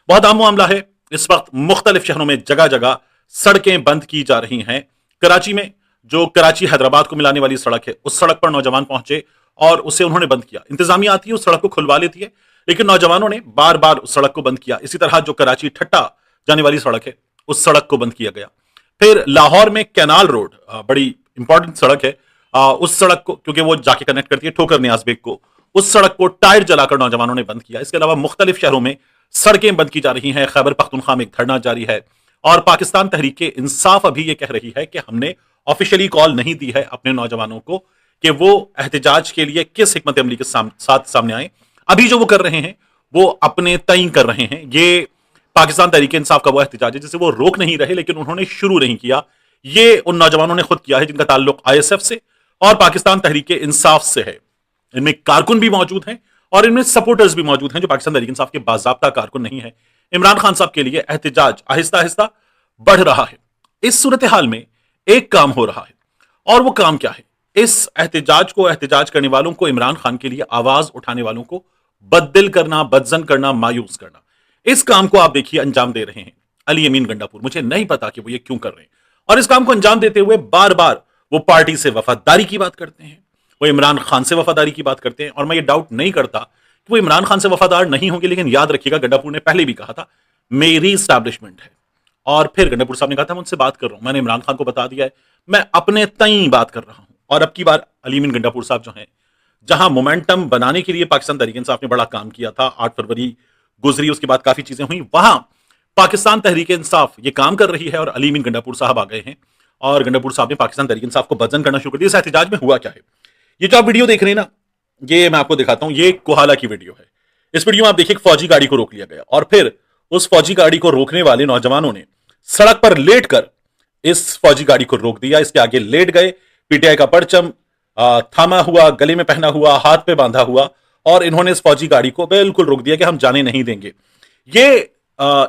बहुत आम मामला है। इस वक्त मुख्तलिफ शहरों में जगह जगह सड़कें बंद की जा रही हैं। कराची में जो कराची हैदराबाद को मिलाने वाली सड़क है, उस सड़क पर नौजवान पहुंचे और उसे उन्होंने बंद किया। इंतजामिया आती है, उस सड़क को खुलवा लेती है, लेकिन नौजवानों ने बार बार उस सड़क को बंद किया। इसी तरह जो कराची ठट्टा जाने वाली सड़क है, उस सड़क को बंद किया गया। फिर लाहौर में कैनाल रोड, बड़ी इंपॉर्टेंट सड़क है, उस सड़क को, क्योंकि वो जाके कनेक्ट करती है ठोकर नियाज बेग को, उस सड़क को टायर जलाकर नौजवानों ने बंद किया। इसके अलावा मुख्तलिफ शहरों में सड़कें बंद की जा रही हैं। खैबर पख्तूनख्वा में एक धरना जारी है और पाकिस्तान तहरीक इंसाफ अभी ये कह रही है कि हमने ऑफिशियली कॉल नहीं दी है अपने नौजवानों को कि वो एहतजाज के लिए किस हिकमत अमली के साथ सामने आए। अभी जो वो कर रहे हैं वो अपने तय कर रहे हैं। ये पाकिस्तान तहरीक इंसाफ का वो एहतजाज है जिसे वो रोक नहीं रहे, लेकिन उन्होंने शुरू नहीं किया। ये उन नौजवानों ने खुद किया है जिनका ताल्लुक ISF से और पाकिस्तान तहरीक इंसाफ से है। इनमें कारकुन भी मौजूद हैं और इनमें सपोर्टर्स भी मौजूद हैं जो पाकिस्तान तहरीक इंसाफ के बाज़ाब्ता कारकुन नहीं है। इमरान खान साहब के लिए एहतजाज आहिस्ता आहिस्ता बढ़ रहा है। इस सूरत हाल में एक काम हो रहा है, और वो काम क्या है? इस एहतजाज को, एहतजाज करने वालों को, इमरान खान के लिए आवाज उठाने वालों को बददिल करना, बदजन करना, मायूस करना। इस काम को आप देखिए अंजाम दे रहे हैं अली अमीन गंडापुर। मुझे नहीं पता कि वो ये क्यों कर रहे हैं, और इस काम को अंजाम देते हुए बार बार वो पार्टी से वफादारी की बात करते हैं, वो इमरान खान से वफादारी की बात करते हैं। और मैं ये डाउट नहीं करता कि वो इमरान खान से वफादार नहीं होंगे, लेकिन याद रखिएगा गंडापुर ने पहले भी कहा था मेरी इस्टेब्लिशमेंट है, और फिर गंडापुर साहब ने कहा था मैं उनसे बात कर रहा हूं, मैंने इमरान खान को बता दिया है मैं अपने तई बात कर रहा हूं। और अब की बार अली अमीन गंडापुर साहब जो हैं, जहां मोमेंटम बनाने के लिए पाकिस्तान तहरीक इंसाफ ने बड़ा काम किया था, 8 फरवरी गुजरी, उसके बाद काफी चीजें हुई, वहां पाकिस्तान तहरीक इंसाफ ये काम कर रही है और अली अमीन गंडापुर साहब आ गए हैं और गंडापुर साहब ने पाकिस्तान तहरीक इंसाफ को बदजन करना शुरू कर दिया। इस एहतजाज में हुआ क्या है, ये जो आप वीडियो देख रहे हैं ना, ये मैं आपको दिखाता हूं। ये कोहाला की वीडियो है। इस वीडियो में आप देखिए फौजी गाड़ी को रोक लिया गया और फिर उस फौजी गाड़ी को रोकने वाले नौजवानों ने सड़क पर लेट कर इस फौजी गाड़ी को रोक दिया। इसके आगे लेट गए, PTI का परचम थामा हुआ, गले में पहना हुआ, हाथ पे बांधा हुआ, और इन्होंने इस फौजी गाड़ी को बिल्कुल रोक दिया कि हम जाने नहीं देंगे। ये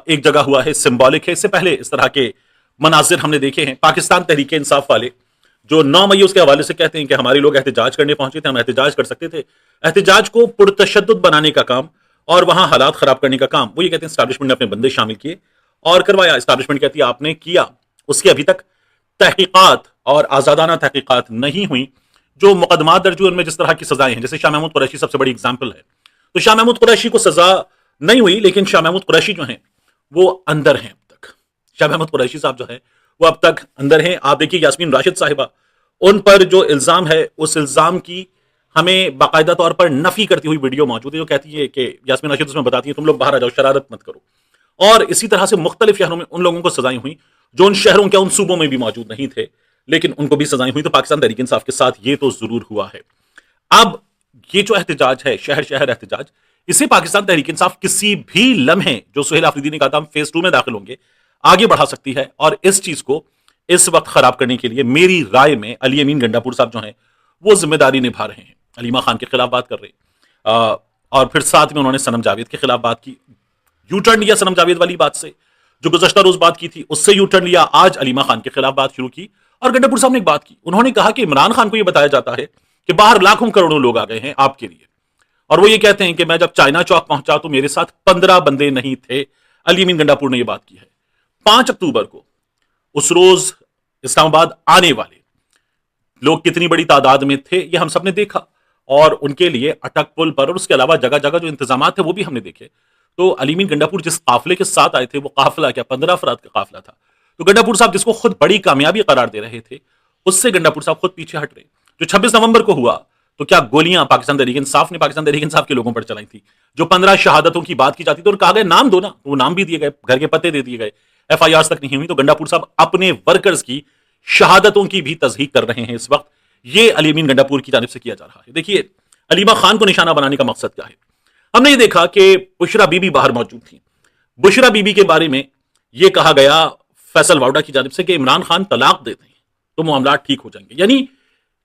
एक जगह हुआ है, सिंबॉलिक है। इससे पहले इस तरह के मनाजिर हमने देखे हैं। पाकिस्तान तहरीक इंसाफ वाले जो 9 मई उसके हवाले से कहते हैं कि हमारे लोग एहतजाज करने पहुंचे थे, हम एहतजाज कर सकते थे, एहतजाज को पुरतशद्दुद बनाने का काम और वहां हालात खराब करने का काम, वो ये कहते हैं एस्टैब्लिशमेंट ने अपने बंदे शामिल किए और करवाया। एस्टैब्लिशमेंट कहती है आपने किया, उसकी अभी तक तहकीकात और आजादाना तहकीकात नहीं हुई। जो मुकदमा दर्ज हुए उनमें जिस तरह की सजाएं हैं, जैसे शाह महमूद कुरैशी सबसे बड़ी एग्जाम्पल है, तो शाह महमूद कुरैशी को सजा नहीं हुई, लेकिन शाह महमूद कुरैशी जो है वो अंदर हैं अब तक। शाह महमूद कुरैशी साहब जो है वो अब तक अंदर हैं। आप देखिए यास्मीन राशिद साहिबा, उन पर जो इल्जाम है उस इल्जाम की हमें बाकायदा तौर पर नफी करती हुई वीडियो मौजूद है, जो कहती है कि यास्मीन राशिद उसमें बताती है तुम लोग बाहर आ जाओ, शरारत मत करो। और इसी तरह से मुख्तलिफ शहरों में उन लोगों को सजाएं हुई जो उन शहरों के, उन सूबों में भी मौजूद नहीं थे, लेकिन उनको भी सजाएं हुई। तो पाकिस्तान तहरीक इंसाफ के साथ ये तो जरूर हुआ है। अब ये जो एहतजाज है, शहर शहर एहतजाज, इसे पाकिस्तान तहरीक इंसाफ किसी भी लम्हे, जो सुहेल आफरीदी ने कहा था हम फेज 2 में दाखिल होंगे, आगे बढ़ा सकती है। और इस चीज को इस वक्त खराब करने के लिए मेरी राय में अली अमीन गंडापुर साहब जो हैं वो जिम्मेदारी निभा रहे हैं। अलीमा खान के खिलाफ बात कर रहे हैं और फिर साथ में उन्होंने सनम जावेद के खिलाफ बात की, यू टर्न लिया सनम जावेद वाली बात से, जो गुज़श्ता रोज बात की थी उससे यू टर्न लिया, आज अलीमा खान के खिलाफ बात शुरू की। और गंडापुर साहब ने एक बात की, उन्होंने कहा कि इमरान खान को यह बताया जाता है कि बाहर लाखों करोड़ों लोग आ गए हैं आपके लिए, और वो ये कहते हैं कि मैं जब चाइना चौक पहुंचा तो मेरे साथ 15 बंदे नहीं थे। अली अमीन गंडापुर ने यह बात की है। 5 अक्टूबर को उस रोज इस्लामाबाद आने वाले लोग कितनी बड़ी तादाद में थे ये हम सब ने देखा, और उनके लिए अटक पुल पर और उसके अलावा जगह जगह जो इंतजाम थे वो भी हमने देखे। तो अली अमीन गंडापुर जिस काफिले के साथ आए थे, वो काफिला क्या 15 अफराद का काफिला था। तो गंडापुर साहब जिसको खुद बड़ी कामयाबी करार दे रहे थे, उससे गंडापुर साहब खुद पीछे हट रहे। जो 26 नवंबर को हुआ, तो क्या गोलियां पाकिस्तान तहरीक इंसाफ ने पाकिस्तान तहरीक इंसाफ के लोगों पर चलाई थी? जो 15 शहादतों की बात की जाती थी और कहा गया नाम दो ना, तो वो नाम भी दिए गए, घर के पत्ते दे दिए गए, FIR तक नहीं हुई। तो गंडापुर साहब अपने वर्कर्स की शहादतों की भी तस्दीक कर रहे हैं इस वक्त। ये अली अमीन गंडापुर की जानिब से किया जा रहा है। देखिए अलीमा खान को निशाना बनाने का मकसद क्या है। हमने ये देखा कि बुशरा बीबी बाहर मौजूद थी। बुशरा बीबी के बारे में यह कहा गया फैसल वाउडा की जानिब से कि इमरान खान तलाक दे दें तो मामला ठीक हो जाएंगे। यानी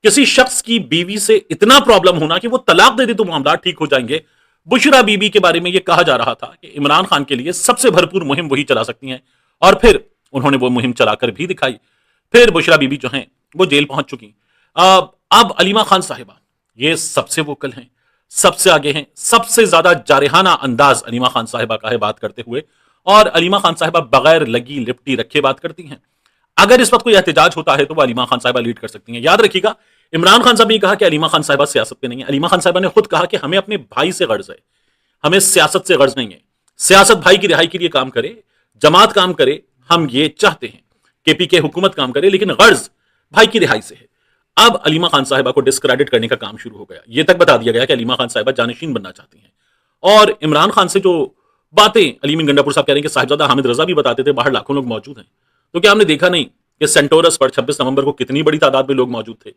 किसी शख्स की बीवी से इतना प्रॉब्लम होना कि वो तलाक दे दे तो मामला ठीक हो जाएंगे। बुशरा बीबी के बारे में यह कहा जा रहा था कि इमरान खान के लिए सबसे भरपूर मुहिम वही चला सकती हैं, और फिर उन्होंने वो मुहिम चलाकर भी दिखाई। फिर बुशरा बीबी जो हैं वो जेल पहुंच चुकी। अब अलीमा खान साहिबा ये सबसे वोकल हैं, सबसे आगे हैं, सबसे ज्यादा जारहाना अंदाज अलीमा खान साहिबा का है बात करते हुए, और अलीमा खान साहिबा बगैर लगी लिपटी रखे बात करती हैं। अगर इस वक्त कोई एहतजाज होता है तो वो अलीमा खान साहिबा लीड कर सकती हैं। याद रखिएगा, इमरान खान साहब ने कहा कि अलीमा खान साहिबा सियासत पे नहीं है। अलीमा खान साहिबा ने खुद कहा कि हमें अपने भाई से गर्ज है, हमें सियासत से गर्ज नहीं है। सियासत भाई की रिहाई के लिए काम करे, जमात काम करे, हम ये चाहते हैं केपी के हुकूमत काम करे, लेकिन गर्ज भाई की रिहाई से है। अब अलीमा खान साहिबा को डिस्क्रेडिट करने का काम शुरू हो गया। यह तक बता दिया गया कि अलीमा खान साहिबा जानशीन बनना चाहती हैं। और इमरान खान से जो बातें अलीमीन गंडापुर साहब कह रहे हैं कि साहिबजादा हामिद रजा भी बताते थे बाहर लाखों लोग मौजूद हैं, तो क्या हमने देखा नहीं कि सेंटोरस पर 26 नवंबर को कितनी बड़ी तादाद में लोग मौजूद थे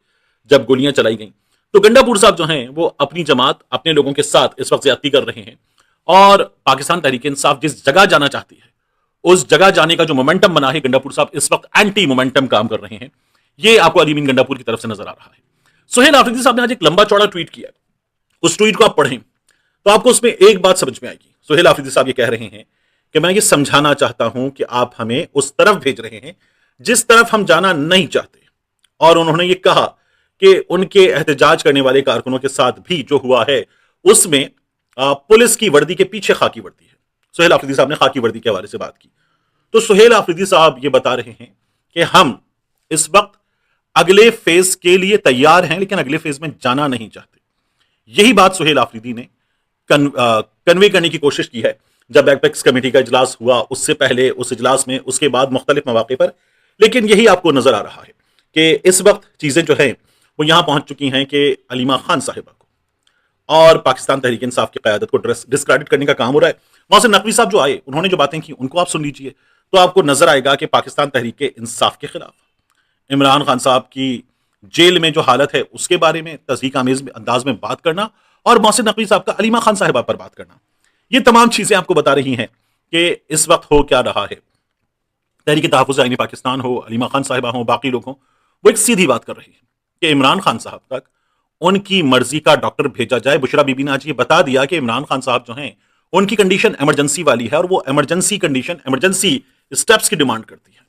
जब गोलियां चलाई गई। तो गंडापुर साहब जो हैं वो अपनी जमात, अपने लोगों के साथ इस वक्त ज्यादती कर रहे हैं, और पाकिस्तान तहरीक इंसाफ जिस जगह जाना चाहती है उस जगह जाने का जो मोमेंटम बना है, गंडापुर साहब इस वक्त एंटी मोमेंटम काम कर रहे हैं। ये आपको अलीमीन गंडापुर की तरफ से नजर आ रहा है। सुहेल आफरीदी साहब ने आज एक लंबा चौड़ा ट्वीट किया। उस ट्वीट को आप पढ़ें तो आपको उसमें एक बात समझ में आएगी। सुहेल आफरीदी साहब ये कह रहे हैं कि मैं ये समझाना चाहता हूं कि आप हमें उस तरफ भेज रहे हैं जिस तरफ हम जाना नहीं चाहते। और उन्होंने ये कहा कि उनके एहतजाज करने वाले कारकुनों के साथ भी जो हुआ है उसमें पुलिस की वर्दी के पीछे खाकी वर्दी है। सुहेल आफरीदी साहब ने खाकी वर्दी के हवाले से बात की। तो सुहेल आफरीदी साहब ये बता रहे हैं कि हम इस वक्त अगले फेज के लिए तैयार हैं, लेकिन अगले फेज में जाना नहीं चाहते। यही बात सुहेल आफरीदी ने कन्वे करने की कोशिश की है जब एपेक्स कमेटी का इजलास हुआ, उससे पहले उस इजलास में, उसके बाद मुख्तलिफ मौके पर। लेकिन यही आपको नजर आ रहा है कि इस वक्त चीजें जो है वो यहां पहुंच चुकी हैं कि अलीमा खान साहिबा को और पाकिस्तान तहरीक इंसाफ की क़यादत को डिस्क्रेडिट करने का काम हो रहा है। मोहसिन नकवी साहब जो आए, उन्होंने जो बातें की उनको आप सुन लीजिए तो आपको नजर आएगा कि पाकिस्तान तहरीक इंसाफ के खिलाफ इमरान खान साहब की जेल में जो हालत है उसके बारे में तस्दीक आमेज अंदाज में बात करना, और मोहसिन नकवी साहब का अलीमा खान साहिबा पर बात करना, ये तमाम चीजें आपको बता रही हैं कि इस वक्त हो क्या रहा है। तहरीक तहफ़्फ़ुज़ आईन पाकिस्तान हो, अलीमा खान साहिबा हो, बाकी लोग हों, वो एक सीधी बात कर रही है कि इमरान खान साहब तक उनकी मर्जी का डॉक्टर भेजा जाए। बुशरा बीबी ने आज ये बता दिया कि इमरान खान साहब जो हैं उनकी कंडीशन इमरजेंसी वाली है, और वो इमरजेंसी कंडीशन, इमरजेंसी स्टेप्स की डिमांड करती है।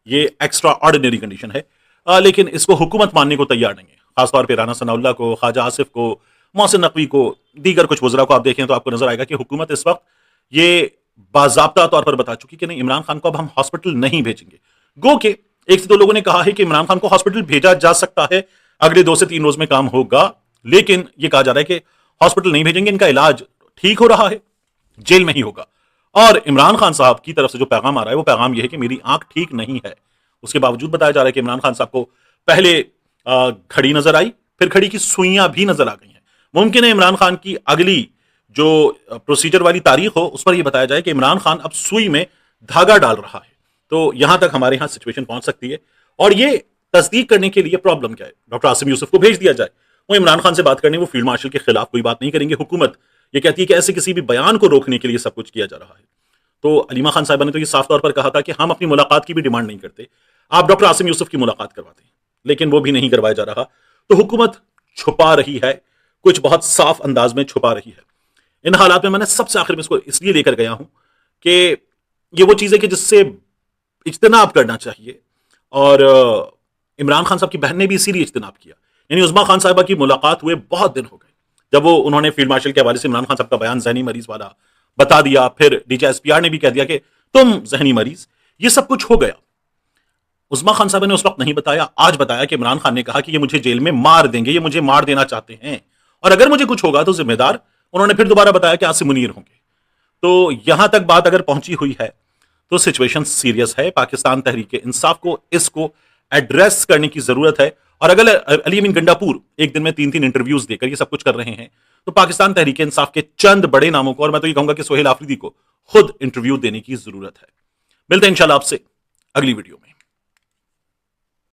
ये एक्स्ट्रा ऑर्डिनरी कंडीशन है, लेकिन इसको हुकूमत मानने को तैयार नहीं है। खासतौर पर राना सनाउल्लाह को, ख्वाजा आसिफ को, मोहसिन नकवी को, दीगर कुछ वज़रा को आप देखें तो आपको नजर आएगा कि हुकूमत इस वक्त ये बाज़ाब्ता तौर पर बता चुकी कि नहीं, इमरान खान को अब हम हॉस्पिटल नहीं भेजेंगे। गो के एक से दो लोगों ने कहा है कि इमरान खान को हॉस्पिटल भेजा जा सकता है, अगले 2 से 3 रोज में काम होगा, लेकिन यह कहा जा रहा है कि हॉस्पिटल नहीं भेजेंगे, इनका इलाज ठीक हो रहा है, जेल में ही होगा। और इमरान खान साहब की तरफ से जो पैगाम आ रहा है वो पैगाम यह है कि मेरी आंख ठीक नहीं है। उसके बावजूद बताया जा रहा है कि इमरान खान साहब को पहले घड़ी नजर आई, फिर घड़ी की सुइयां भी नजर आ गई हैं। मुमकिन है इमरान खान की अगली जो प्रोसीजर वाली तारीख हो उस पर यह बताया जाए कि इमरान खान अब सुई में धागा डाल रहा है। तो यहां तक हमारे यहां सिचुएशन पहुंच सकती है, और ये तस्दीक करने के लिए प्रॉब्लम क्या है, डॉक्टर आसिम यूसुफ को भेज दिया जाए, वो इमरान खान से बात करने, वो फील्ड मार्शल के खिलाफ कोई बात नहीं करेंगे। हुकूमत ये कहती है कि ऐसे किसी भी बयान को रोकने के लिए सब कुछ किया जा रहा है। तो अलीमा खान साहिबा ने तो ये साफ तौर पर कहा था कि हम अपनी मुलाकात की भी डिमांड नहीं करते, आप डॉक्टर आसिम यूसुफ की मुलाकात करवाते हैं, लेकिन वो भी नहीं करवाया जा रहा। तो हुकूमत छुपा रही है, कुछ बहुत साफ अंदाज में छुपा रही है। इन हालात में मैंने सबसे आखिर में इसको इसलिए लेकर गया हूं कि ये वो चीज है कि जिससे इज्तनाब करना चाहिए, और इमरान खान साहब की बहन ने भी इसीलिए इज्तनाब किया। यानी उज़्मा खान साहिबा की मुलाकात हुए बहुत दिन हो गए, जब वो उन्होंने फील्ड मार्शल के हवाले से इमरान खान साहब का बयान जहनी मरीज वाला बता दिया, फिर DGSPR ने भी कह दिया कि तुम जहनी मरीज, ये सब कुछ हो गया। उज़्मा खान साहब ने उस वक्त नहीं बताया, आज बताया कि इमरान खान ने कहा कि ये मुझे जेल में मार देंगे, ये मुझे मार देना चाहते हैं, और अगर मुझे कुछ होगा तो जिम्मेदार, उन्होंने फिर दोबारा बताया कि आसिम मुनीर होंगे। तो यहां तक बात अगर पहुंची हुई है तो सिचुएशन सीरियस है। पाकिस्तान तहरीक इंसाफ को इसको एड्रेस करने की जरूरत है। और अगर अलीमीन गंडापुर एक दिन में 3-3 इंटरव्यूज देकर ये सब कुछ कर रहे हैं तो पाकिस्तान तहरीक इंसाफ के चंद बड़े नामों को, और मैं तो ये कहूंगा कि सुहेल आफरीदी को खुद इंटरव्यू देने की जरूरत है। मिलते हैं इंशाल्लाह आपसे अगली वीडियो में।